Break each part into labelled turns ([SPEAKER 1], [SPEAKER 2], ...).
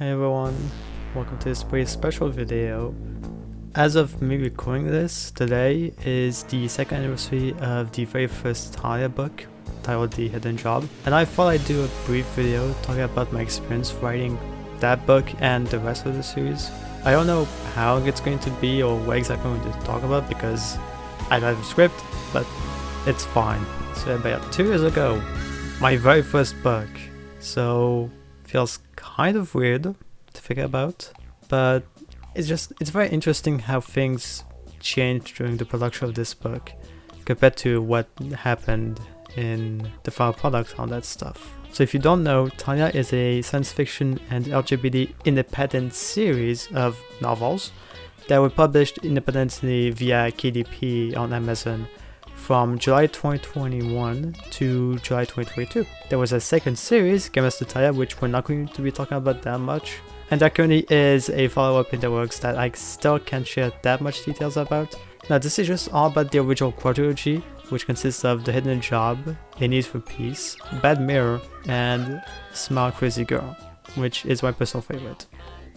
[SPEAKER 1] Hey everyone, welcome to this pretty special video. As of me recording this, today is the second anniversary of the very first Tailia book, titled The Hidden Job, and I thought I'd do a brief video talking about my experience writing that book and the rest of the series. I don't know how it's going to be or what exactly I'm going to talk about because I don't have a script, but it's fine. So about 2 years ago, my very first book, so feels kind of weird to figure about, but it's very interesting how things changed during the production of this book compared to what happened in the final product on that stuff. So if you don't know, Tailia is a science fiction and LGBT independent series of novels that were published independently via KDP on Amazon from July 2021 to July 2022. There was a second series, Gamemaster Tailia, which we're not going to be talking about that much, and there currently is a follow-up in the works that I still can't share that much details about. Now this is just all about the original quadrilogy, which consists of The Hidden Job, A Need for Peace, Bad Mirror, and Smile Crazy Girl, which is my personal favorite.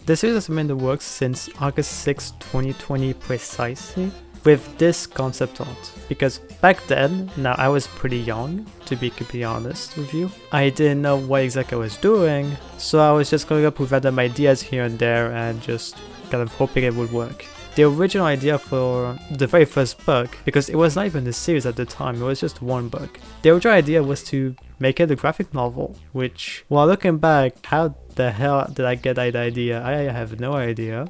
[SPEAKER 1] The series has been in the works since August 6, 2020 precisely, with this concept art, because back then, now I was pretty young, to be completely honest with you. I didn't know what exactly I was doing, so I was just coming up with random ideas here and there and just kind of hoping it would work. The original idea for the very first book, because it was not even a series at the time, it was just one book. The original idea was to make it a graphic novel, which, while looking back, how the hell did I get that idea? I have no idea,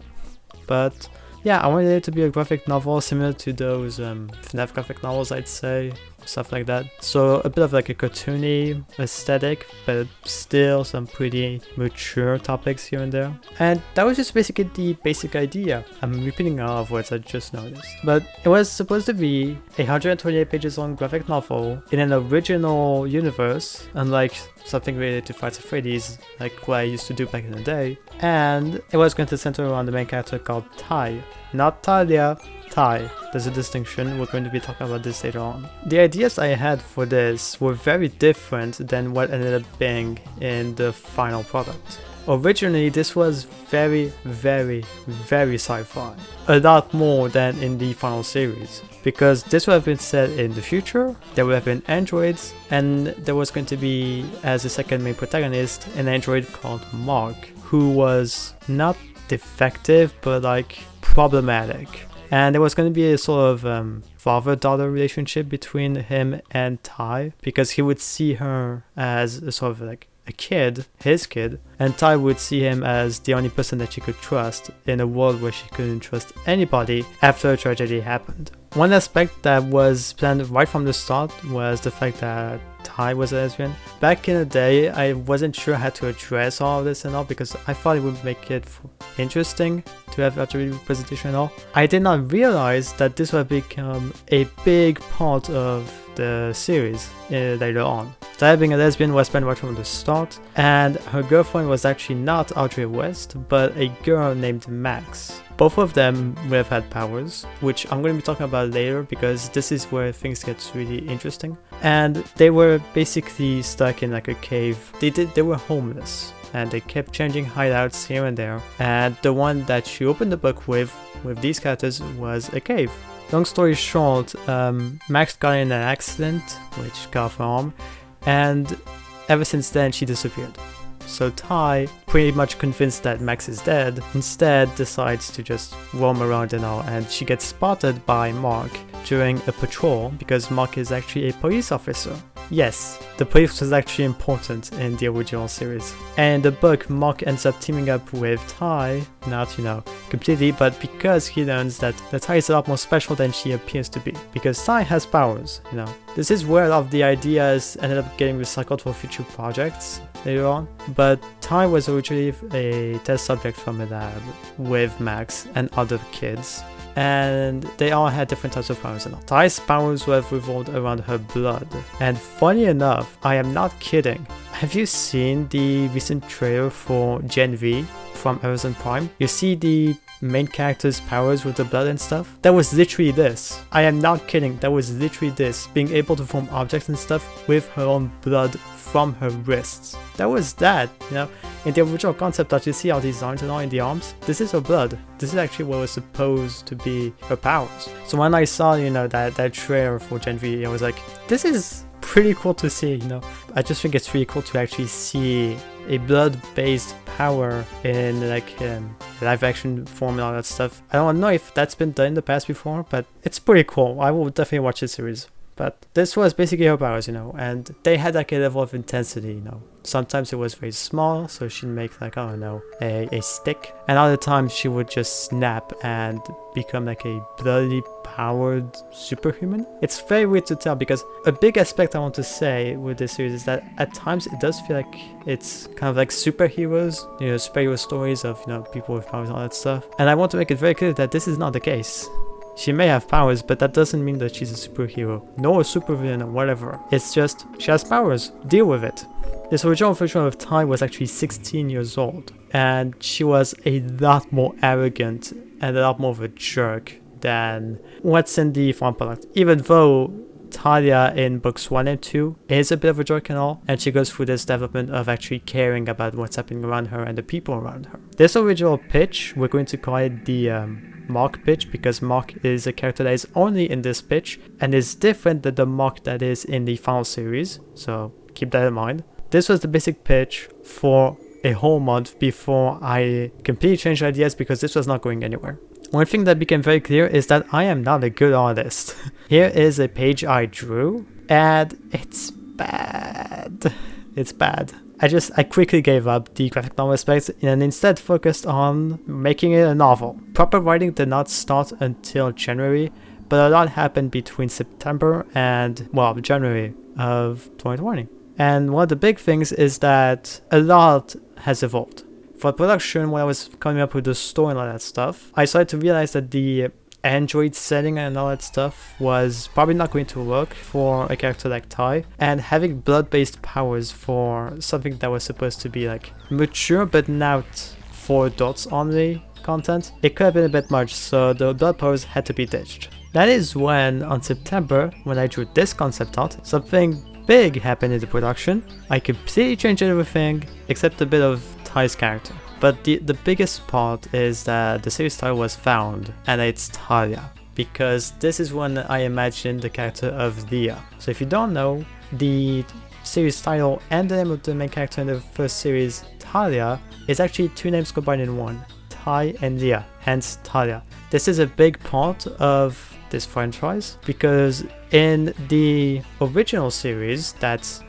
[SPEAKER 1] but yeah, I wanted it to be a graphic novel similar to those FNAF graphic novels, I'd say, stuff like that. So a bit of like a cartoony aesthetic, but still some pretty mature topics here and there. And that was just basically the basic idea. I'm repeating a lot of words I just noticed. But it was supposed to be a 128 pages long graphic novel in an original universe, unlike something related to Fights of Freddy's, like what I used to do back in the day. And it was going to center around the main character called Tai. Not Tailia, Tai. There's a distinction, we're going to be talking about this later on. The ideas I had for this were very different than what ended up being in the final product. Originally, this was very sci-fi. A lot more than in the final series. Because this would have been set in the future, there would have been androids, and there was going to be, as a second main protagonist, an android called Mark, who was not defective, but like problematic. And there was going to be a sort of father-daughter relationship between him and Tai, because he would see her as a sort of like a kid, his kid, and Tai would see him as the only person that she could trust in a world where she couldn't trust anybody after a tragedy happened. One aspect that was planned right from the start was the fact that Tai was a lesbian. Back in the day, I wasn't sure how to address all of this and all because I thought it would make it interesting to have LGBT representation and all. I did not realize that this would become a big part of the series later on. Tai being a lesbian was planned right from the start, and her girlfriend was actually not Audrey West, but a girl named Max. Both of them would have had powers, which I'm going to be talking about later because this is where things get really interesting. And they were basically stuck in like a cave. They were homeless and they kept changing hideouts here and there. And the one that she opened the book with these characters was a cave. Long story short, Max got in an accident, which got off her arm, and ever since then she disappeared. So Tai, pretty much convinced that Max is dead, instead decides to just roam around and all, and she gets spotted by Mark during a patrol because Mark is actually a police officer. Yes, the police was actually important in the original series. And in the book, Mark ends up teaming up with Tai, not, completely, but because he learns that Tai is a lot more special than she appears to be. Because Tai has powers, This is where a lot of the ideas ended up getting recycled for future projects later on. But Tai was originally a test subject from a lab with Max and other kids. And they all had different types of powers and all. Tai's powers were revolved around her blood. And funny enough, I am not kidding. Have you seen the recent trailer for Gen V from Amazon Prime? You see the main character's powers with the blood and stuff, that was literally this. I am not kidding, that was literally this, being able to form objects and stuff with her own blood from her wrists. That was that, you know. In the original concept art, you see all these lines and all in the arms. This is her blood. This is actually what was supposed to be her powers. So when I saw, you know, that trailer for Gen V, I was like, this is pretty cool to see, you know. I just think it's really cool to actually see a blood-based power in like live action form and all that stuff. I don't know if that's been done in the past before, but it's pretty cool. I will definitely watch this series. But this was basically her powers, you know, and they had like a level of intensity, you know. Sometimes it was very small, so she'd make like, I don't know, a stick. And other times she would just snap and become like a bloody powered superhuman. It's very weird to tell because a big aspect I want to say with this series is that at times it does feel like it's kind of like superheroes, you know, superhero stories of, you know, people with powers and all that stuff. And I want to make it very clear that this is not the case. She may have powers, but that doesn't mean that she's a superhero, nor a supervillain or whatever. It's just, she has powers, deal with it. This original version of Tai was actually 16 years old, and she was a lot more arrogant and a lot more of a jerk than what's in the final product. Even though Tailia in books 1 and 2 is a bit of a jerk and all, and she goes through this development of actually caring about what's happening around her and the people around her. This original pitch, we're going to call it the Mark pitch, because Mark is a character that is only in this pitch and is different than the Mark that is in the final series, so keep that in mind. This was the basic pitch for a whole month before I completely changed ideas because this was not going anywhere. One thing that became very clear is that I am not a good artist. Here is a page I drew, and it's bad. It's bad. I quickly gave up the graphic novel aspects and instead focused on making it a novel. Proper writing did not start until January, but a lot happened between September and, well, January of 2020. And one of the big things is that a lot has evolved. For production, when I was coming up with the story and all that stuff, I started to realize that the Android setting and all that stuff was probably not going to work for a character like Tai, and having blood-based powers for something that was supposed to be like mature but not for adults only content, it could have been a bit much, so the blood powers had to be ditched. That is when, on September, when I drew this concept art, something big happened in the production. I completely changed everything except a bit of Tai's character. But the biggest part is that the series title was found, and it's Tailia, because this is when I imagined the character of Leah. So if you don't know, the series title and the name of the main character in the first series, Tailia, is actually two names combined in one, Tai and Leah, hence Tailia. This is a big part of this franchise because in the original series that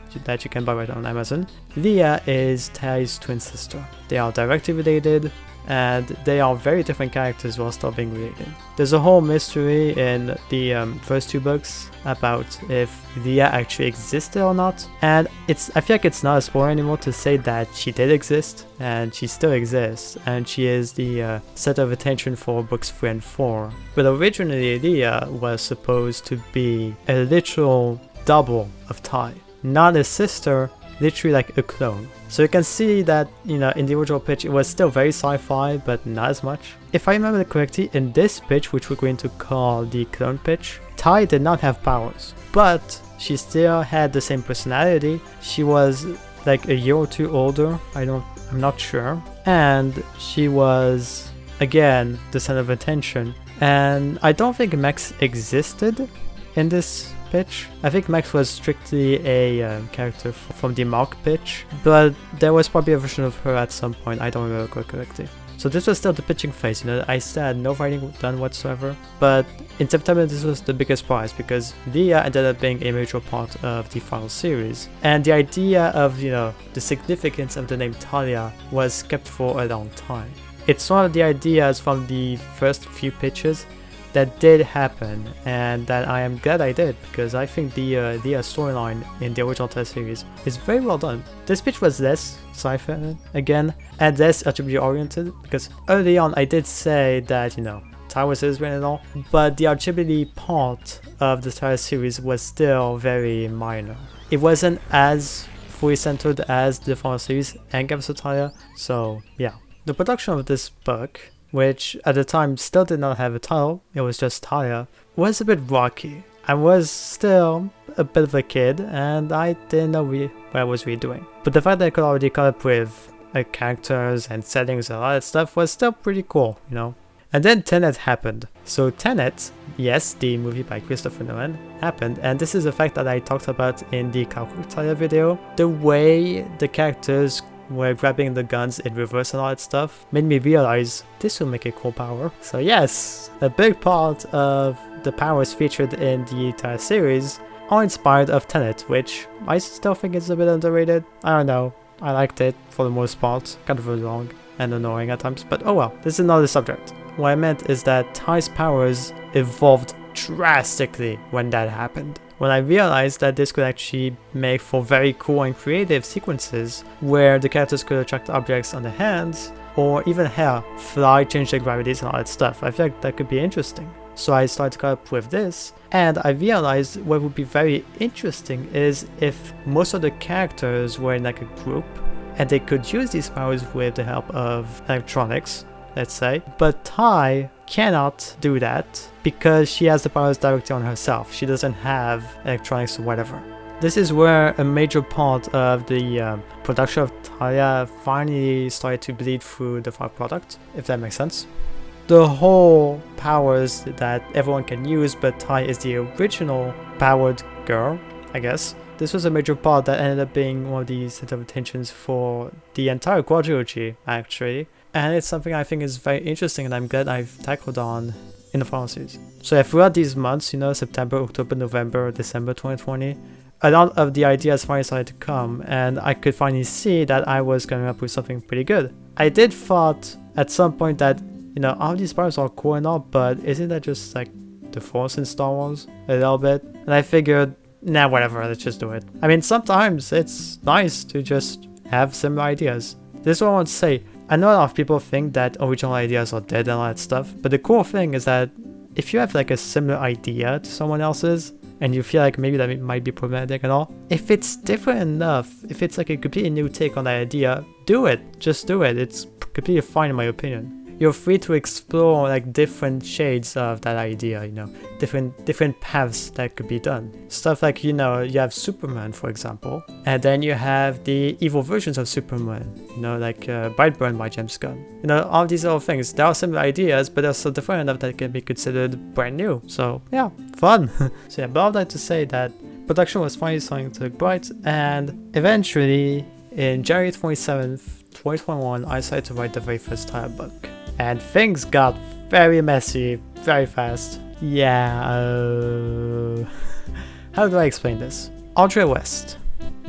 [SPEAKER 1] you can buy right on Amazon, Leah is Tai's twin sister. They are directly related and they are very different characters while still being related. There's a whole mystery in the first two books about if Leah actually existed or not, and I feel like it's not a spoiler anymore to say that she did exist and she still exists, and she is the center of attention for books 3 and 4. But originally Leah was supposed to be a literal double of Tai, not a sister, literally like a clone. So you can see that, you know, in the original pitch it was still very sci-fi, but not as much. If I remember correctly, in this pitch, which we're going to call the clone pitch, Tai did not have powers, but she still had the same personality. She was like a year or two older, I'm not sure, and she was again the center of attention. And I don't think Max existed in this pitch. I think Max was strictly a character from the Mark pitch, but there was probably a version of her at some point, I don't remember correctly. So this was still the pitching phase, you know, I still had no writing done whatsoever, but in September this was the biggest prize because Leah ended up being a major part of the final series, and the idea of, you know, the significance of the name Tailia was kept for a long time. It's one of the ideas from the first few pitches that did happen, and that I am glad I did, because I think the storyline in the original Tailia series is very well done. This pitch was less sci-fi again, and less LGBT oriented, because early on I did say that, you know, Tai was lesbian and all, but the LGBT part of the Tailia series was still very minor. It wasn't as fully centered as the final series and Gamemaster Tailia, so yeah. The production of this book which at the time still did not have a title, it was just Tailia, was a bit rocky. I was still a bit of a kid and I didn't know what I was really doing. But the fact that I could already come up with characters and settings and all that stuff was still pretty cool, you know. And then Tenet happened. So Tenet, yes, the movie by Christopher Nolan, happened, and this is a fact that I talked about in the Tailia video. The way the characters were grabbing the guns in reverse and all that stuff made me realize this will make a cool power. So yes, a big part of the powers featured in the entire series are inspired of Tenet, which I still think is a bit underrated. I don't know, I liked it for the most part, kind of long and annoying at times, but oh well, this is another subject. What I meant is that Tai's powers evolved drastically when that happened. When I realized that this could actually make for very cool and creative sequences where the characters could attract objects on their hands, or even hell, fly, change their gravities and all that stuff. I feel like that could be interesting. So I started to come up with this, and I realized what would be very interesting is if most of the characters were in like a group, and they could use these powers with the help of electronics, let's say, but Tai cannot do that because she has the powers directly on herself. She doesn't have electronics or whatever. This is where a major part of the production of Tailia finally started to bleed through the final product, if that makes sense. The whole powers that everyone can use, but Tai is the original powered girl, I guess. This was a major part that ended up being one of the center of attentions for the entire quadrilogy, actually. And it's something I think is very interesting and I'm glad I've tackled on in the final series. So yeah, throughout these months, you know, September, October, November, December 2020, a lot of the ideas finally started to come and I could finally see that I was coming up with something pretty good. I did thought at some point that, you know, all these powers are cool and all, but isn't that just like the Force in Star Wars a little bit? And I figured, nah, whatever, let's just do it. I mean, sometimes it's nice to just have similar ideas. This is what I want to say. I know a lot of people think that original ideas are dead and all that stuff, but the cool thing is that if you have like a similar idea to someone else's, and you feel like maybe that it might be problematic and all, if it's different enough, if it's like a completely new take on that idea, do it. Just do it. It's completely fine in my opinion. You're free to explore like different shades of that idea, you know, different paths that could be done. Stuff like, you know, you have Superman, for example, and then you have the evil versions of Superman, you know, like Brightburn by James Gunn. You know, all these little things, there are similar ideas, but they're so different enough that can be considered brand new. So yeah, fun. So yeah, but I'd like to say that production was finally starting to look bright, and eventually, in January 27th, 2021, I decided to write the very first Tailia book. And things got very messy, very fast. Yeah, how do I explain this? Audrey West.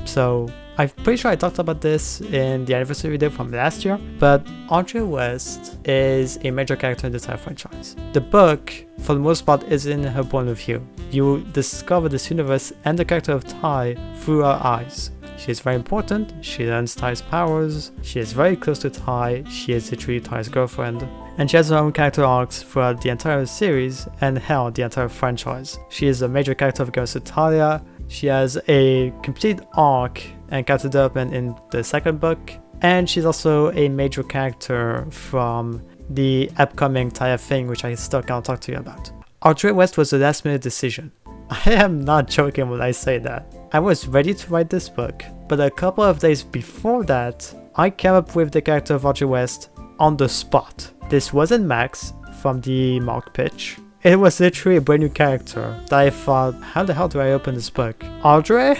[SPEAKER 1] So, I'm pretty sure I talked about this in the anniversary video from last year, but Audrey West is a major character in the Tailia franchise. The book, for the most part, is in her point of view. You discover this universe and the character of Tai through her eyes. She is very important, she learns Tai's powers, she is very close to Tai, she is literally Tai's girlfriend, and she has her own character arcs throughout the entire series and hell, the entire franchise. She is a major character of Gamemaster Tailia, she has a complete arc and character development in the second book, and she's also a major character from the upcoming Tailia thing, which I still can't talk to you about. Audrey West was a last minute decision. I am not joking when I say that. I was ready to write this book, but a couple of days before that, I came up with the character of Audrey West on the spot. This wasn't Max from the mock pitch. It was literally a brand new character that I thought, how the hell do I open this book? Audrey?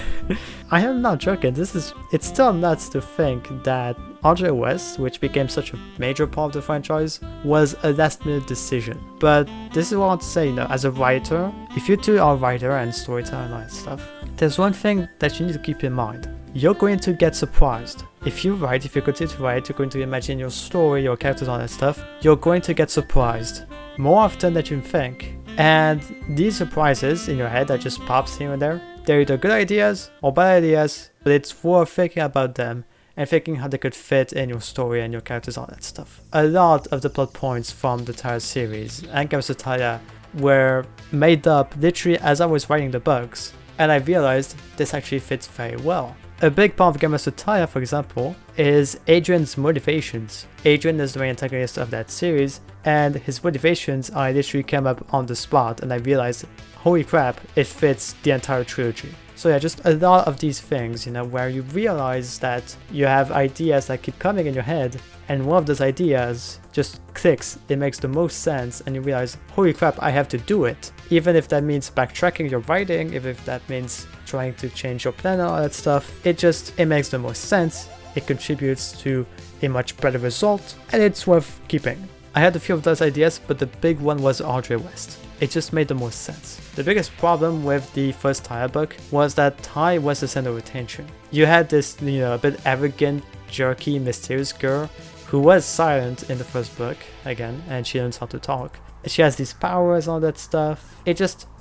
[SPEAKER 1] I am not joking, it's still nuts to think that Audrey West, which became such a major part of the franchise, was a last minute decision. But this is what I want to say, you know, as a writer, if you two are a writer and storyteller and all that stuff, there's one thing that you need to keep in mind. You're going to get surprised. If you continue to write, you're going to imagine your story, your characters, all that stuff, you're going to get surprised more often than you think. And these surprises in your head that just pops here and there, they're either good ideas or bad ideas, but it's worth thinking about them and thinking how they could fit in your story and your characters, all that stuff. A lot of the plot points from the Tailia series and Gamemaster Tailia were made up literally as I was writing the books, and I realized this actually fits very well. A big part of Gamemaster Tailia, for example, is Adrian's motivations. Adrian is the main antagonist of that series, and his motivations I literally came up on the spot and I realized, holy crap, it fits the entire trilogy. So yeah, just a lot of these things, where you realize that you have ideas that keep coming in your head, and one of those ideas just clicks, it makes the most sense, and you realize, holy crap, I have to do it. Even if that means backtracking your writing, if that means trying to change your plan and all that stuff, it makes the most sense, it contributes to a much better result, and it's worth keeping. I had a few of those ideas, but the big one was Audrey West. It just made the most sense. The biggest problem with the first Tailia book was that Tai was the center of attention. You had this, a bit arrogant, jerky, mysterious girl who was silent in the first book, again, and she learns how to talk. She has these powers and all that stuff.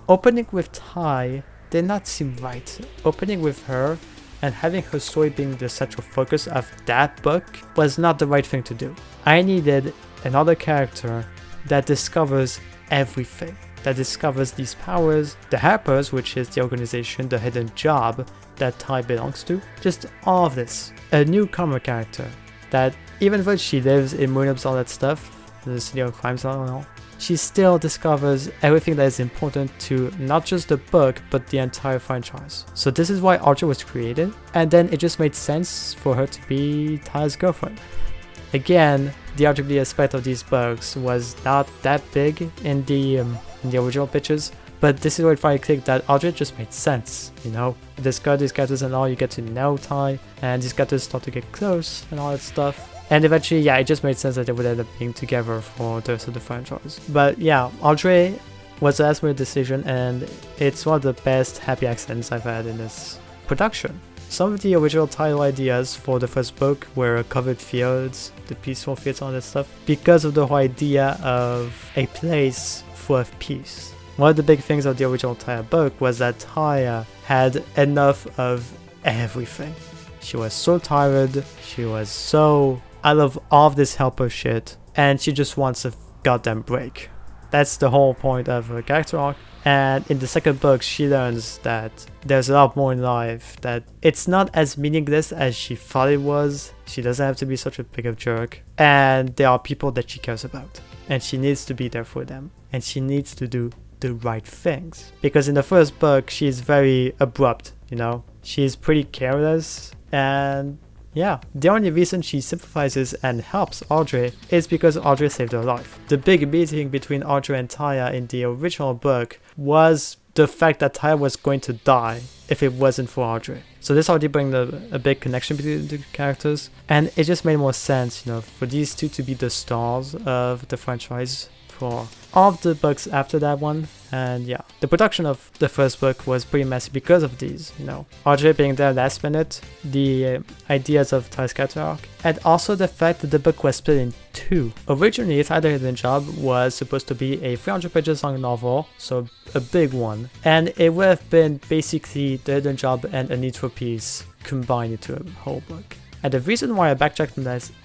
[SPEAKER 1] Opening with Tai did not seem right. Opening with her and having her story being the central focus of that book was not the right thing to do. I needed another character that discovers everything, that discovers these powers, the Helpers, which is the organization, the hidden job that Tai belongs to, just all of this. A newcomer character that, even though she lives in Moonabs, all that stuff, the city of crimes and all, she still discovers everything that is important to not just the book, but the entire franchise. So this is why Audrey was created, and then it just made sense for her to be Talia's girlfriend. Again, the LGBT aspect of these books was not that big in the original pitches, but this is where it finally clicked that Audrey just made sense, Discover these characters and all, you get to know Tai, and these characters start to get close and all that stuff. And eventually, yeah, it just made sense that they would end up being together for the rest of the franchise. But yeah, Audrey was a last minute decision, and it's one of the best happy accidents I've had in this production. Some of the original title ideas for the first book were covered fields, the peaceful fields, all that stuff, because of the whole idea of a place full of peace. One of the big things of the original Tailia book was that Tailia had enough of everything. She was so tired, she was so out of all of this helper shit, and she just wants a goddamn break. That's the whole point of her character arc. And in the second book, she learns that there's a lot more in life, that it's not as meaningless as she thought it was. She doesn't have to be such a big of jerk. And there are people that she cares about. And she needs to be there for them. And she needs to do the right things. Because in the first book, she's very abrupt, She's pretty careless. And yeah, the only reason she sympathizes and helps Audrey is because Audrey saved her life. The big meeting between Audrey and Tailia in the original book was the fact that Tailia was going to die if it wasn't for Audrey. So this already brings a big connection between the characters, and it just made more sense, for these two to be the stars of the franchise for all of the books after that one. And yeah, the production of the first book was pretty messy because of these, Audrey being there last minute, the ideas of Talia's character arc, and also the fact that the book was split in two. Originally, Tailia Hidden Job was supposed to be a 300 pages long novel, so a big one, and it would have been basically the Hidden Job and A Need for Peace combined into a whole book. And the reason why I backtracked on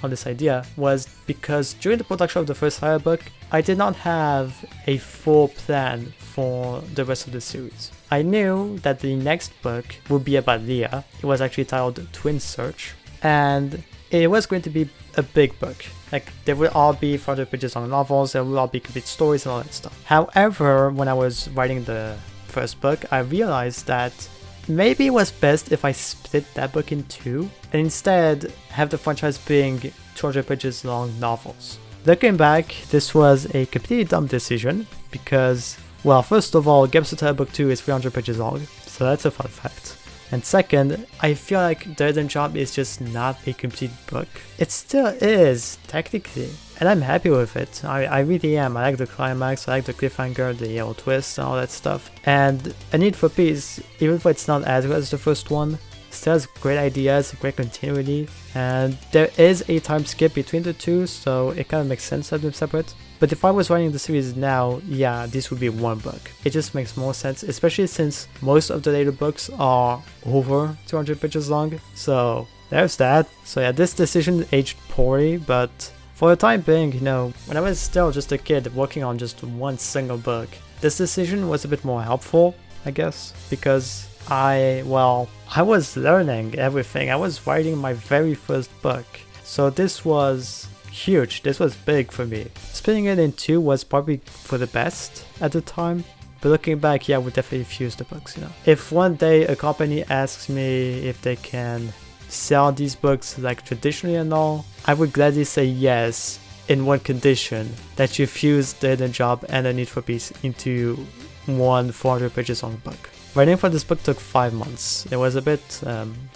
[SPEAKER 1] this idea was because during the production of the first Tailia book, I did not have a full plan for the rest of the series. I knew that the next book would be about Leah. It was actually titled Twin Search, and it was going to be a big book. Like, they would all be 400 pages long novels, they would all be complete stories and all that stuff. However, when I was writing the first book, I realized that maybe it was best if I split that book in two and instead have the franchise being 200 pages long novels. Looking back, this was a completely dumb decision because, well, first of all, Gamemaster Tailia book 2 is 300 pages long, so that's a fun fact. And second, I feel like The Hidden Job is just not a complete book. It still is, technically, and I'm happy with it. I really am. I like the climax, I like the cliffhanger, the yellow twist, and all that stuff. And A Need for Peace, even though it's not as good as the first one, still has great ideas, great continuity, and there is a time skip between the two, so it kind of makes sense to have them separate. But if I was writing the series now, yeah, this would be one book. It just makes more sense, especially since most of the later books are over 200 pages long, so there's that. So yeah, this decision aged poorly, but for the time being, when I was still just a kid working on just one single book, this decision was a bit more helpful, I guess, because I was learning everything. I was writing my very first book. So this was huge. This was big for me. Splitting it in two was probably for the best at the time. But looking back, yeah, I would definitely fuse the books, you know. If one day a company asks me if they can sell these books like traditionally and all, I would gladly say yes, in one condition, that you fuse the Hidden Job and the Need for Peace into one 400 pages long book. Writing for this book took 5 months. It was a bit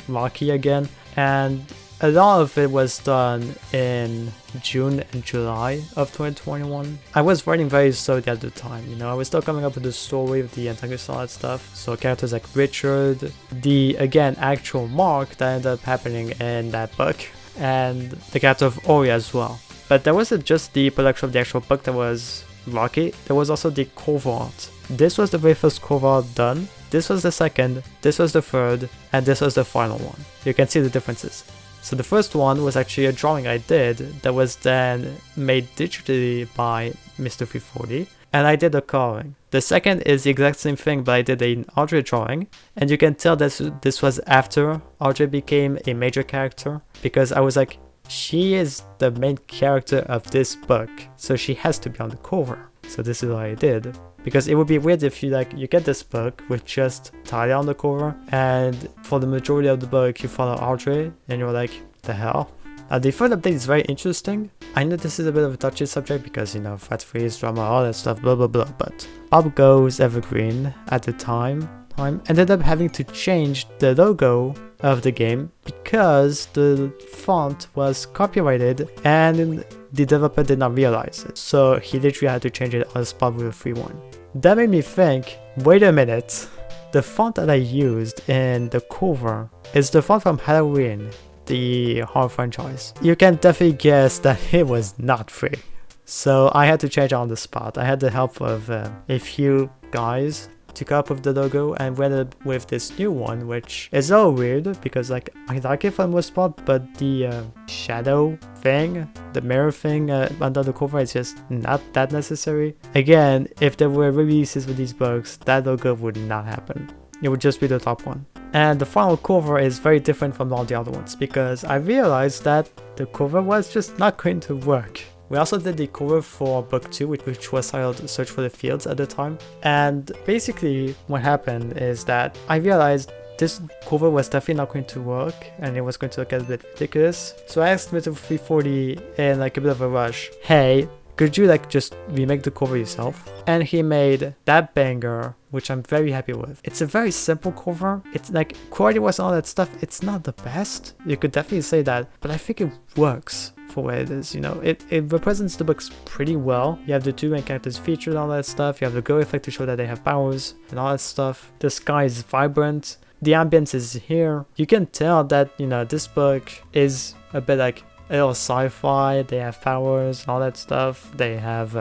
[SPEAKER 1] rocky again, and a lot of it was done in June and July of 2021. I was writing very slowly at the time, you know, I was still coming up with the story of the antagonist and all that stuff. So characters like Richard, the, again, actual Mark that ended up happening in that book, and the character of Ori as well. But there wasn't just the production of the actual book that was rocky, there was also the cover art. This was the very first cover art done, this was the second, this was the third, and this was the final one. You can see the differences. So the first one was actually a drawing I did that was then made digitally by Mr. 340, and I did a coloring. The second is the exact same thing, but I did an Audrey drawing, and you can tell that this was after Audrey became a major character, because I was like, she is the main character of this book, so she has to be on the cover. So this is what I did. Because it would be weird if you get this book with just Tailia on the cover, and for the majority of the book you follow Audrey, and you're like, the hell? The third update is very interesting. I know this is a bit of a touchy subject because, you know, fat freeze, drama, all that stuff, blah blah blah, but Up Goes Evergreen at the time ended up having to change the logo of the game because the font was copyrighted and the developer did not realize it. So he literally had to change it on the spot with a free one. That made me think, wait a minute, the font that I used in the cover is the font from Halloween, the horror franchise. You can definitely guess that it was not free. So I had to change it on the spot. I had the help of a few guys to come up with the logo, and we ended up with this new one, which is a little weird because like I like it for the most part, but the shadow thing, the mirror thing under the cover is just not that necessary. Again, if there were releases for these books, that logo would not happen. It would just be the top one. And the final cover is very different from all the other ones because I realized that the cover was just not going to work. We also did the cover for book 2, which was titled Search for the Fields at the time. And basically what happened is that I realized this cover was definitely not going to work and it was going to look a bit ridiculous. So I asked Mr. 340 in like a bit of a rush, hey, could you like just remake the cover yourself? And he made that banger, which I'm very happy with. It's a very simple cover. It's like quality was all that stuff. It's not the best. You could definitely say that, but I think it works for what it is, you know. It represents the books pretty well. You have the two main characters featured and all that stuff. You have the glow effect to show that they have powers and all that stuff. The sky is vibrant. The ambience is here. You can tell that, you know, this book is a bit like a little sci-fi. They have powers and all that stuff. They have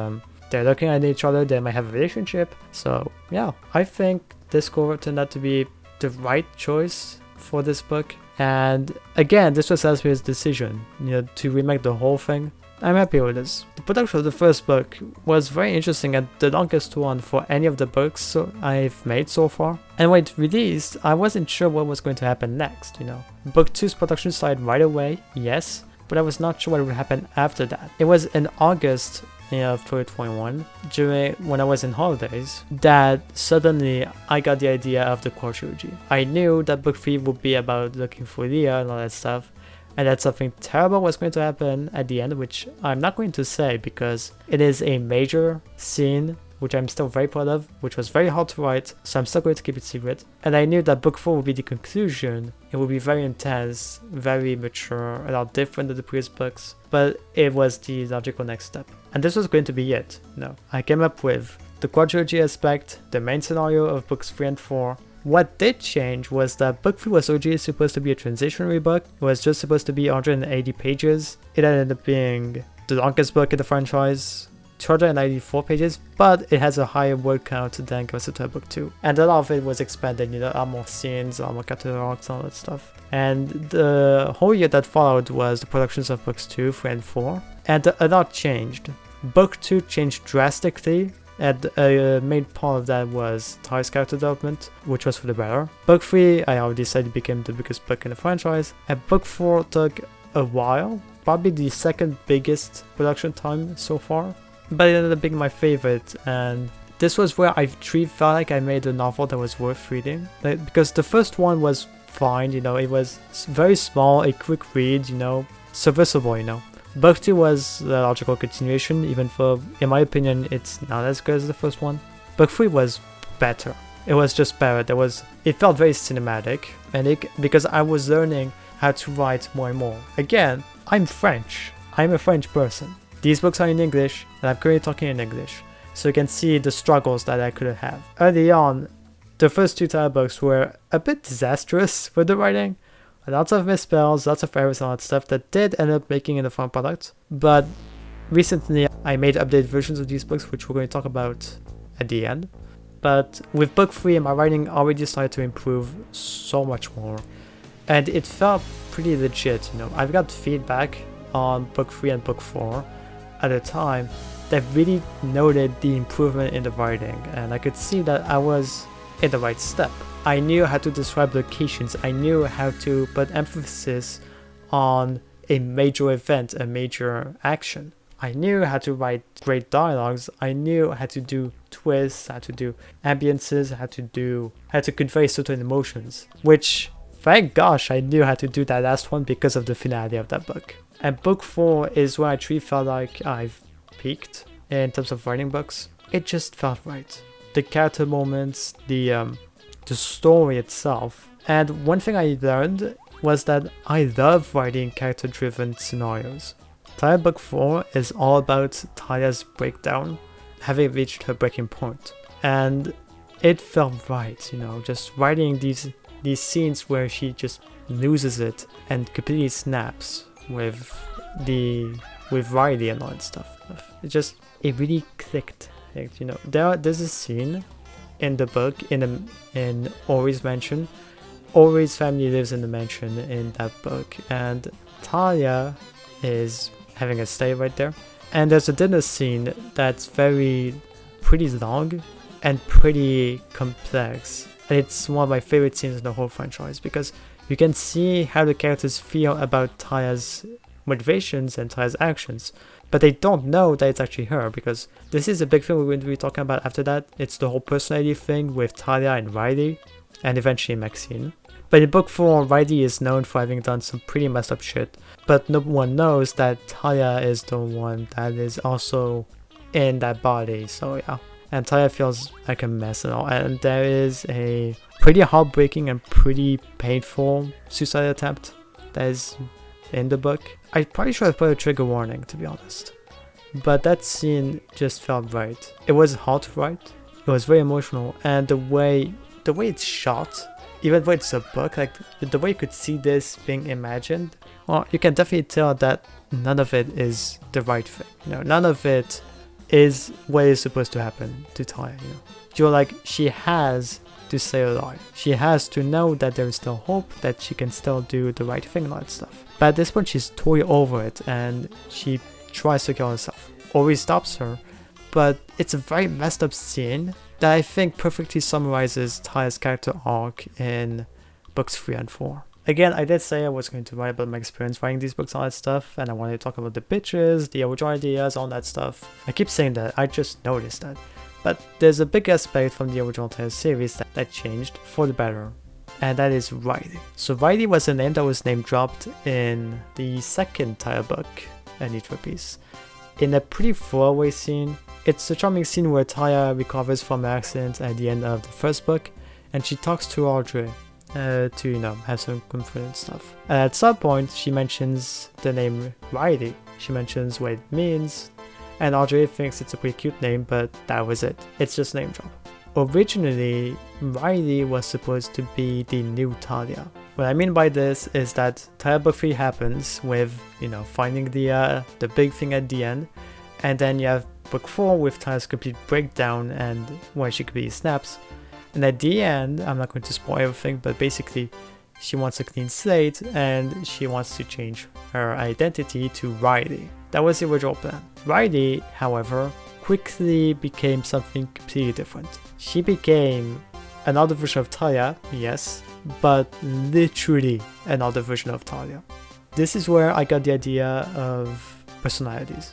[SPEAKER 1] they're looking at each other. They might have a relationship. So yeah, I think this cover turned out to be the right choice for this book. And again, this was Asmi's decision, you know, to remake the whole thing. I'm happy with this. The production of the first book was very interesting and the longest one for any of the books I've made so far. And when it released, I wasn't sure what was going to happen next, you know. Book 2's production started right away, yes, but I was not sure what would happen after that. It was in August of 2021, when I was in holidays, that suddenly I got the idea of the core trilogy. I knew that book 3 would be about looking for Leah and all that stuff, and that something terrible was going to happen at the end, which I'm not going to say because it is a major scene which I'm still very proud of, which was very hard to write, so I'm still going to keep it secret. And I knew that book 4 would be the conclusion. It would be very intense, very mature, a lot different than the previous books, but it was the logical next step. And this was going to be it. No, I came up with the quadrilogy aspect, the main scenario of books 3 and 4. What did change was that book 3 was originally supposed to be a transitionary book. It was just supposed to be 180 pages. It ended up being the longest book in the franchise, 294 pages, but it has a higher word count than Gamemaster book 2. And a lot of it was expanded, you know, a lot more scenes, a lot more character arcs, all that stuff. And the whole year that followed was the productions of books 2, 3, and 4. And a lot changed. Book 2 changed drastically And a main part of that was Talia's character development, which was for the better. Book 3, I already said, became the biggest book in the franchise. And Book 4 took a while, probably the second biggest production time so far. But it ended up being my favorite, and this was where I truly felt like I made a novel that was worth reading. Because the first one was fine, you know, it was very small, a quick read, you know, serviceable, you know. Book 2 was the logical continuation, even though, in my opinion, it's not as good as the first one. Book 3 was better. It was just better. It felt very cinematic, and because I was learning how to write more and more. Again, I'm French. I'm a French person. These books are in English, and I'm currently talking in English, so you can see the struggles that I could have. Early on, the first 2 Tailia books were a bit disastrous with the writing. Lots of misspells, lots of errors, and all that stuff that did end up making in the final product. But recently I made updated versions of these books, which we're going to talk about at the end. But with book 3, my writing already started to improve so much more. And it felt pretty legit, you know. I've got feedback on book 3 and book 4 at a time that really noted the improvement in the writing. And I could see that I was in the right step. I knew how to describe locations, I knew how to put emphasis on a major event, a major action. I knew how to write great dialogues, I knew how to do twists, how to do ambiences, how to convey certain emotions, which, thank gosh, I knew how to do that last one because of the finality of that book. And book 4 is where I truly felt like I've peaked in terms of writing books. It just felt right. The character moments, the story itself. And one thing I learned was that I love writing character-driven scenarios. Tailia Book 4 is all about Talia's breakdown, having reached her breaking point. And it felt right, you know, just writing these scenes where she just loses it and completely snaps with Riley and all that stuff. It really clicked. You know, there's a scene in the book in Audrey's mansion. Audrey's family lives in the mansion in that book, and Tailia is having a stay right there. And there's a dinner scene that's pretty long and pretty complex. And it's one of my favorite scenes in the whole franchise because you can see how the characters feel about Talia's motivations and Talia's actions. But they don't know that it's actually her, because this is a big thing we're going to be talking about after that. It's the whole personality thing with Tailia and Riley, and eventually Maxine. But in book 4, Riley is known for having done some pretty messed up shit, but no one knows that Tailia is the one that is also in that body, so yeah. And Tailia feels like a mess and all, and there is a pretty heartbreaking and pretty painful suicide attempt that is in the book. I probably should have put a trigger warning, to be honest. But that scene just felt right. It was hard to write. It was very emotional, and the way it's shot, even though it's a book, like the way you could see this being imagined, well, you can definitely tell that none of it is the right thing. You know, none of it is what is supposed to happen to Tailia. You know, you're like, she has to stay alive. She has to know that there is still hope, that she can still do the right thing and all that stuff. But at this point, she's totally over it, and she tries to kill herself. Always stops her, but it's a very messed up scene that I think perfectly summarizes Talia's character arc in books 3 and 4. Again, I did say I was going to write about my experience writing these books and all that stuff, and I wanted to talk about the pitches, the original ideas, all that stuff. I keep saying that, I just noticed that. But there's a big aspect from the original Tailia series that changed for the better, and that is Riley. So Riley was a name that was name dropped in the second Tailia book, Unnatural Piece, in a pretty throwaway scene. It's a charming scene where Tailia recovers from an accident at the end of the first book, and she talks to Audrey to, you know, have some comfort and stuff. And at some point, she mentions the name Riley. She mentions what it means, and Audrey thinks it's a pretty cute name, but that was it. It's just name drop. Originally, Riley was supposed to be the new Tailia. What I mean by this is that Tailia book 3 happens with, you know, finding the big thing at the end, and then you have book 4 with Talia's complete breakdown and where she completely snaps. And at the end, I'm not going to spoil everything, but basically she wants a clean slate and she wants to change her identity to Riley. That was the original plan. Riley, however, quickly became something completely different. She became another version of Tailia, yes, but literally another version of Tailia. This is where I got the idea of personalities.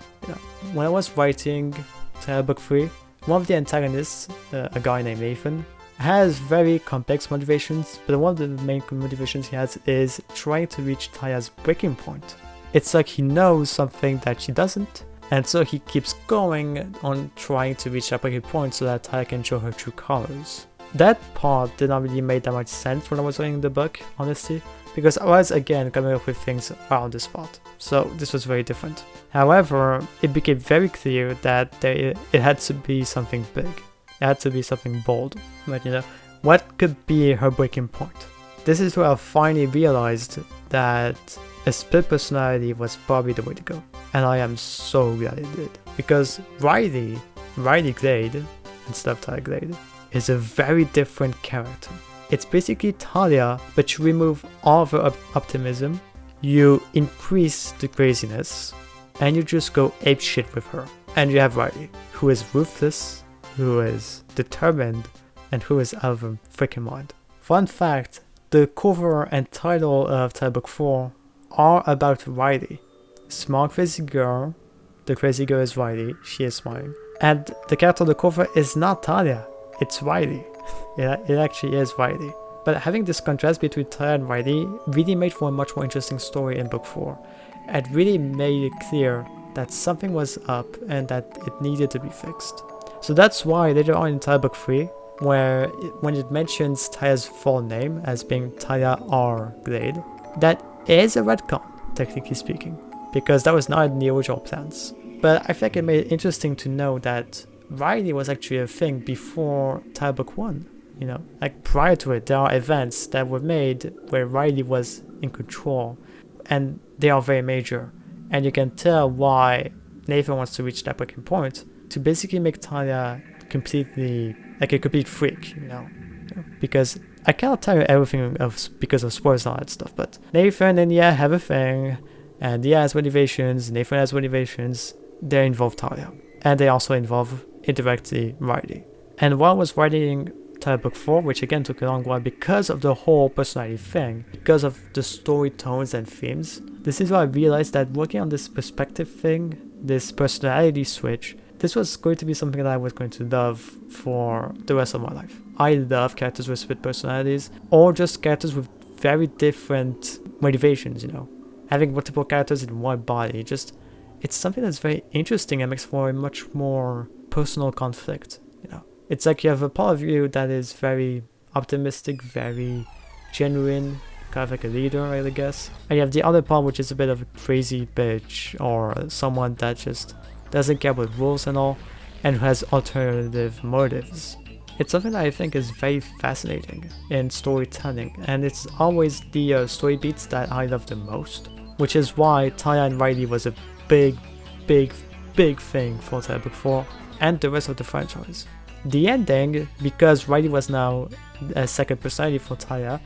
[SPEAKER 1] When I was writing Tailia Book 3, one of the antagonists, a guy named Nathan, has very complex motivations, but one of the main motivations he has is trying to reach Tailia's breaking point. It's like he knows something that she doesn't, and so he keeps going on trying to reach that breaking point so that Tailia can show her true colors. That part did not really make that much sense when I was writing the book, honestly, because I was again coming up with things on the spot. So this was very different. However, it became very clear that it had to be something big. It had to be something bold. But what could be her breaking point? This is where I finally realized that a split personality was probably the way to go. And I am so glad it did. Because Riley Glade, instead of Tailia Glade, is a very different character. It's basically Tailia, but you remove all of her optimism, you increase the craziness, and you just go apeshit with her. And you have Riley, who is ruthless, who is determined, and who is out of her freaking mind. Fun fact, the cover and title of Tailia Book 4 are about Riley. Smart crazy girl, the crazy girl is Riley, she is smiling. And the character on the cover is not Tailia, it's Riley. It actually is Riley. But having this contrast between Tailia and Riley really made for a much more interesting story in Book 4. It really made it clear that something was up and that it needed to be fixed. So that's why later on in Tailia Book 3, when it mentions Tailia's full name as being Tailia R. Glade, that is a retcon, technically speaking, because that was not in the original plans. But I think it made it interesting to know that Riley was actually a thing before Tailia Book 1. Like prior to it, there are events that were made where Riley was in control, and they are very major. And you can tell why Nathan wants to reach that breaking point to basically make Tailia completely like a complete freak, because I cannot tell you everything because of spoilers and all that stuff, but Nathan and Nia have a thing, and Nia has motivations, Nathan has motivations, they involve Tailia, and they also involve indirectly Riley. And while I was writing Tailia Book 4, which again took a long while because of the whole personality thing, because of the story tones and themes, this is why I realized that working on this perspective thing, this personality switch, this was going to be something that I was going to love for the rest of my life. I love characters with split personalities, or just characters with very different motivations, Having multiple characters in one body, it's something that's very interesting and makes for a much more personal conflict, It's like you have a part of you that is very optimistic, very genuine, kind of like a leader, I guess. And you have the other part which is a bit of a crazy bitch, or someone that just doesn't care about rules and all, and who has alternative motives. It's something that I think is very fascinating in storytelling, and it's always the story beats that I love the most, which is why Tailia and Riley was a big thing for Tailia Book 4 and the rest of the franchise. The ending, because Riley was now a second personality for Tailia,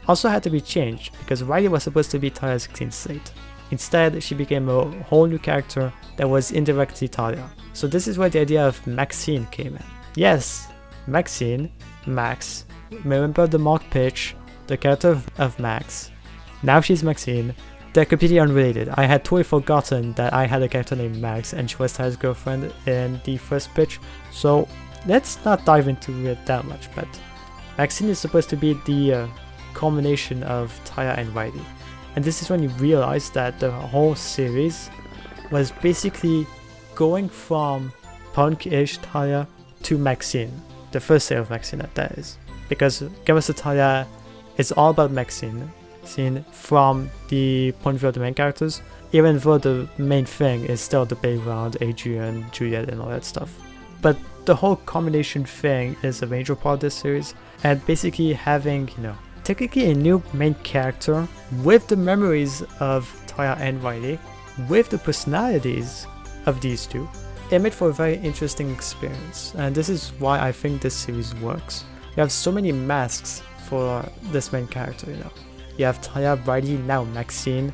[SPEAKER 1] also had to be changed, because Riley was supposed to be Tailia's clean slate. Instead, she became a whole new character that was indirectly Tailia. So this is where the idea of Maxine came in. Yes, Maxine, Max, remember the mock pitch, the character of Max. Now she's Maxine. They're completely unrelated. I had totally forgotten that I had a character named Max and she was Tailia's girlfriend in the first pitch, so let's not dive into it that much, but Maxine is supposed to be the culmination of Tailia and Riley. And this is when you realize that the whole series was basically going from punk-ish Tailia to Maxine, the first sale of Maxine that is. Because Gamemaster Tailia is all about Maxine, seen from the point of view of the main characters, even though the main thing is still the background, Adrian, Juliet and all that stuff. But the whole combination thing is a major part of this series, and basically having, technically a new main character with the memories of Tailia and Riley, with the personalities of these two, it made for a very interesting experience, and this is why I think this series works. You have so many masks for this main character, You have Tailia, Riley, now Maxine,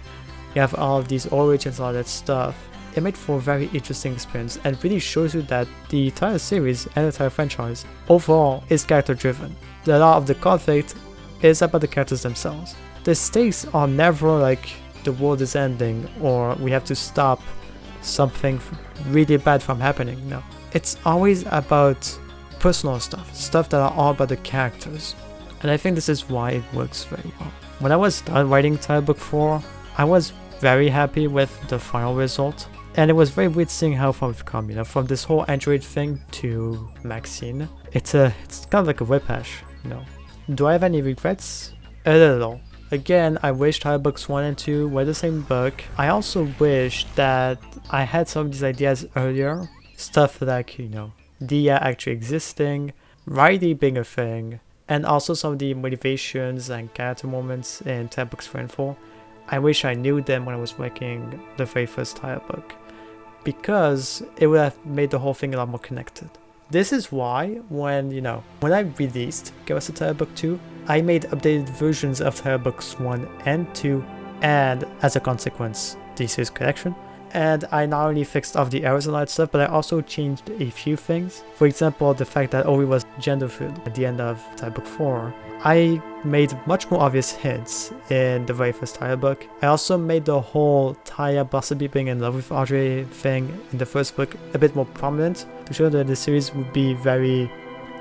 [SPEAKER 1] you have all of these origins, all that stuff, it made for a very interesting experience and really shows you that the entire series and the entire franchise overall is character driven. A lot of the conflict is about the characters themselves. The stakes are never like the world is ending or we have to stop something really bad from happening. No, it's always about personal stuff that are all about the characters. And I think this is why it works very well. When I was done writing Tailia Book 4, I was very happy with the final result. And it was very weird seeing how far we've come, from this whole Android thing to Maxine. It's kind of like a whiplash, Do I have any regrets? A little. Again, I wish Tailia Books 1 and 2 were the same book. I also wish that I had some of these ideas earlier. Stuff like, Dia actually existing, Riley being a thing, and also some of the motivations and character moments in Tailia Books 3 and 4. I wish I knew them when I was making the very first Tailia book, because it would have made the whole thing a lot more connected. This is why when I released Gamemaster Tailia Book 2, I made updated versions of Tailia Books 1 and 2, and as a consequence, the series collection. And I not only fixed off the errors and all that stuff, but I also changed a few things. For example, the fact that Audrey was gender fluid at the end of Tailia Book 4. I made much more obvious hints in the very first Tailia book. I also made the whole Tailia possibly being in love with Audrey thing in the first book a bit more prominent, to show that the series would be very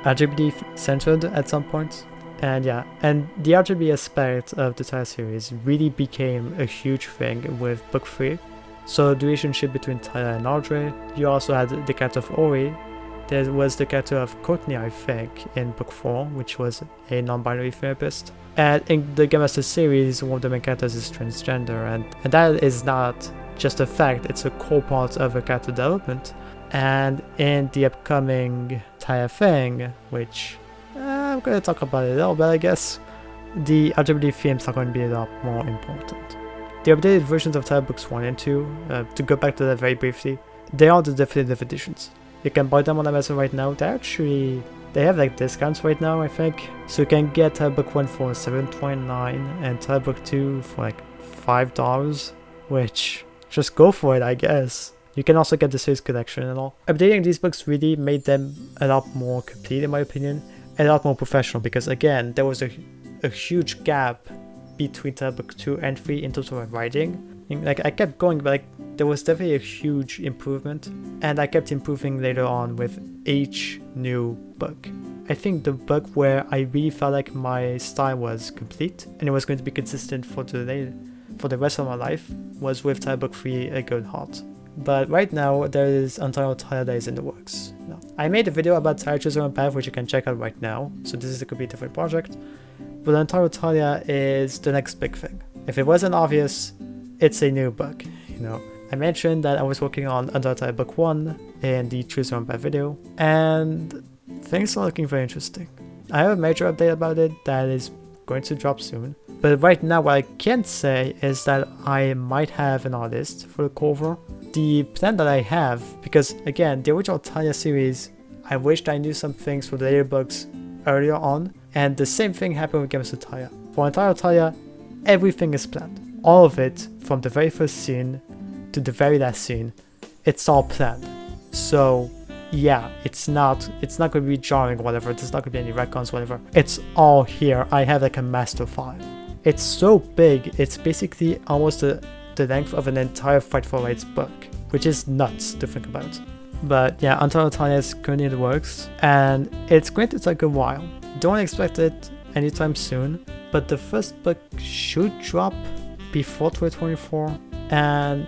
[SPEAKER 1] LGBT centered at some point. And yeah, and the LGBT aspect of the Tailia series really became a huge thing with book 3. So the relationship between Tailia and Audrey. You also had the character of Ori. There was the character of Courtney, I think, in book 4, which was a non-binary therapist. And in the Gamemaster series, one of the main characters is transgender, and that is not just a fact, it's a core part of a character development. And in the upcoming Tailia thing, which I'm going to talk about it a little bit, I guess, the LGBT themes are going to be a lot more important. The updated versions of Tailia Books 1 and 2, to go back to that very briefly, they are the definitive editions. You can buy them on Amazon right now. They have like discounts right now, I think. So you can get Tailia Book 1 for $7.29 and Tailia Book 2 for like $5, which, just go for it, I guess. You can also get the series collection and all. Updating these books really made them a lot more complete, in my opinion, and a lot more professional, because again, there was a huge gap between Tailia Book 2 and 3 in terms of my writing. Like, I kept going, but like, there was definitely a huge improvement, and I kept improving later on with each new book. I think the book where I really felt like my style was complete and it was going to be consistent for the rest of my life was with Tailia Book 3, A Good Heart. But right now, there is Untitled Tailia that is in the works. No. I made a video about Tailia Choose Your Own Path, which you can check out right now, so this is a completely different project. But Untitled Tailia is the next big thing. If it wasn't obvious, it's a new book, I mentioned that I was working on Untitled Tailia Book 1 in the Choose Your Own Path video, and things are looking very interesting. I have a major update about it that is going to drop soon, but right now what I can say is that I might have an artist for the cover. The plan that I have, because again, the original Tailia series, I wished I knew some things for the later books earlier on, and the same thing happened with Gamemaster Tailia. For Untitled Tailia, everything is planned. All of it, from the very first scene to the very last scene, it's all planned. So yeah, it's not going to be jarring or whatever, there's not going to be any retcons, whatever. It's all here. I have like a master file. It's so big, it's basically almost the length of an entire Fight for Rights book, which is nuts to think about. But yeah, Untitled Tailia is currently in the works, and it's going to take a while. Don't expect it anytime soon, but the first book should drop before 2024, and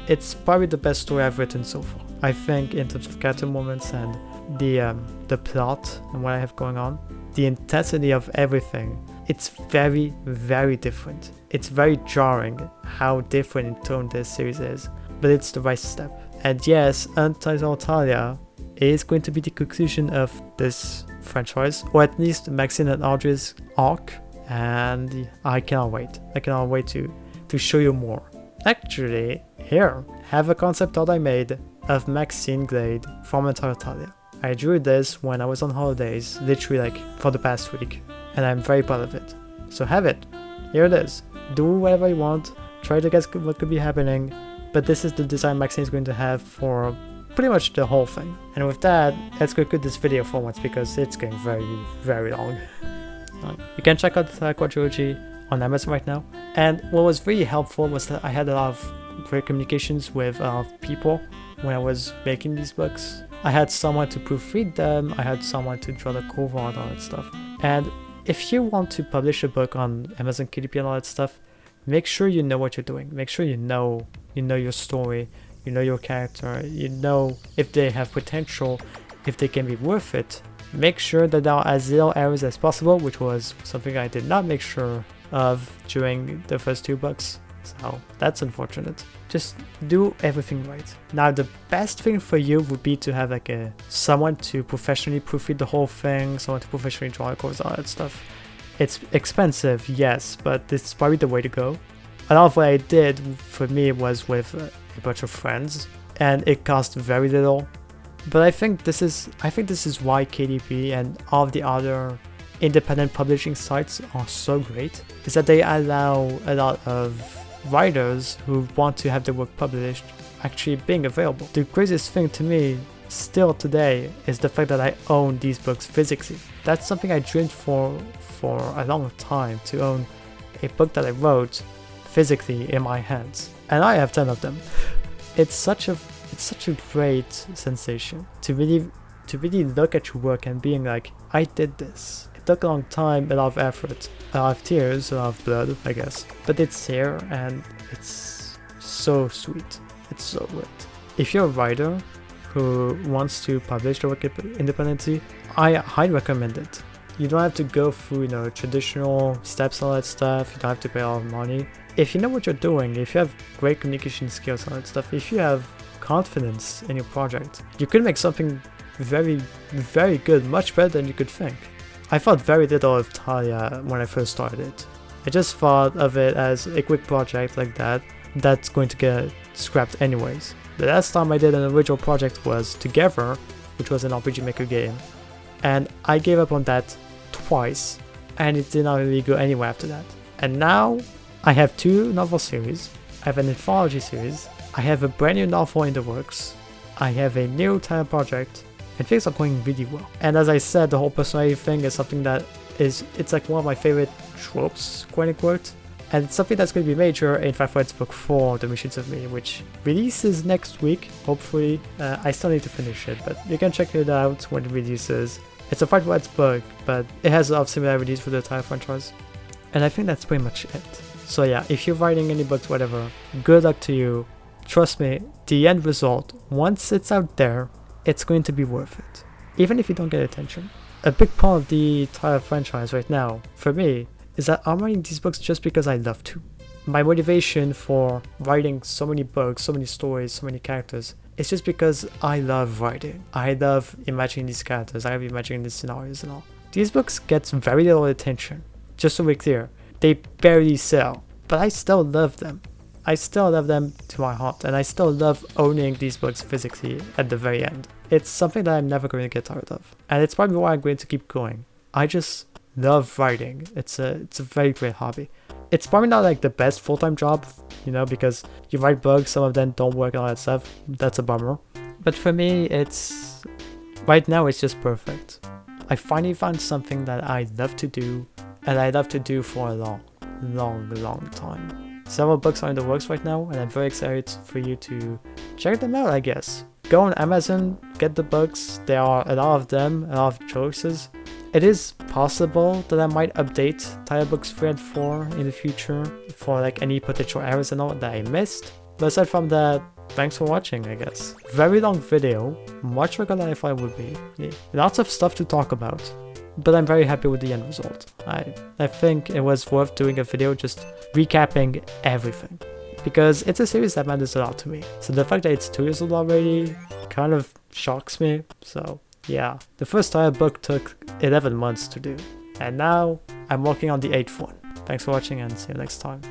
[SPEAKER 1] it's probably the best story I've written so far. I think in terms of character moments and the plot and what I have going on, the intensity of everything, it's very, very different. It's very jarring how different in tone this series is, but it's the right step. And yes, Untitled Tailia is going to be the conclusion of this franchise, or at least Maxine and Audrey's arc, and I cannot wait. I cannot wait to show you more. Actually, here, have a concept art I made of Maxine Glade from Untitled Tailia. I drew this when I was on holidays, literally like for the past week, and I'm very proud of it. So have it. Here it is. Do whatever you want, try to guess what could be happening, but this is the design Maxine is going to have for pretty much the whole thing. And with that, let's conclude this video for once because it's getting very, very long. You can check out the quadrilogy on Amazon right now. And what was really helpful was that I had a lot of great communications with people when I was making these books. I had someone to proofread them, I had someone to draw the cover and all that stuff. And if you want to publish a book on Amazon KDP and all that stuff, make sure you know what you're doing. Make sure you know your story, you know your character, you know if they have potential, if they can be worth it. Make sure that there are as little errors as possible, which was something I did not make sure of during the first 2 books. So that's unfortunate. Just do everything right. Now the best thing for you would be to have like someone to professionally proofread the whole thing, someone to professionally draw covers, all that stuff. It's expensive, yes, but this is probably the way to go. A lot of what I did for me was with a bunch of friends, and it cost very little. But I think this is why KDP and all of the other independent publishing sites are so great, is that they allow a lot of writers who want to have their work published actually being available. The craziest thing to me still today is the fact that I own these books physically. That's something I dreamed for a long time, to own a book that I wrote physically in my hands, and I have 10 of them. It's such a great sensation to really look at your work and being like, I did this. It took a long time, a lot of effort, a lot of tears, a lot of blood, I guess, but it's here and it's so sweet. It's so great. If you're a writer who wants to publish the work independently, I highly recommend it. You don't have to go through, traditional steps and all that stuff. You don't have to pay a lot of money. If you know what you're doing, if you have great communication skills and all that stuff, if you have confidence in your project, you could make something very, very good, much better than you could think. I thought very little of Tailia when I first started it. I just thought of it as a quick project like that's going to get scrapped anyways. The last time I did an original project was Together, which was an RPG Maker game, and I gave up on that twice, and it did not really go anywhere after that. And now I have 2 novel series, I have an anthology series, I have a brand new novel in the works, I have a new Tailia project, and things are going really well. And as I said, the whole personality thing is something that it's like one of my favorite tropes, quote unquote, and it's something that's going to be major in 5 Words Book 4, The Machines of Me, which releases next week, hopefully. I still need to finish it, but you can check it out when it releases. It's a 5 Words book, but it has a lot of similarities with the Tailia franchise, and I think that's pretty much it. So yeah, if you're writing any books, whatever, good luck to you. Trust me, the end result, once it's out there, it's going to be worth it, even if you don't get attention. A big part of the Tailia franchise right now, for me, is that I'm writing these books just because I love to. My motivation for writing so many books, so many stories, so many characters, is just because I love writing. I love imagining these characters, I love imagining these scenarios and all. These books get very little attention, just so we're clear. They barely sell, but I still love them. I still love them to my heart, and I still love owning these books physically at the very end. It's something that I'm never going to get tired of, and it's probably why I'm going to keep going. I just love writing. It's a very great hobby. It's probably not like the best full-time job, because you write books, some of them don't work and all that stuff. That's a bummer. But for me, right now it's just perfect. I finally found something that I love to do, and I love to do for a long, long, long time. Several books are in the works right now, and I'm very excited for you to check them out, I guess. Go on Amazon, get the books. There are a lot of them, a lot of choices. It is possible that I might update Tailia Books 3 and 4 in the future for like any potential errors and all that I missed. But aside from that, thanks for watching, I guess. Very long video, much longer than I thought it would be. Yeah. Lots of stuff to talk about, but I'm very happy with the end result. I think it was worth doing a video just recapping everything, because it's a series that matters a lot to me. So the fact that it's 2 years old already kind of shocks me. So yeah, the first Tailia book took 11 months to do, and now I'm working on the 8th one. Thanks for watching, and see you next time.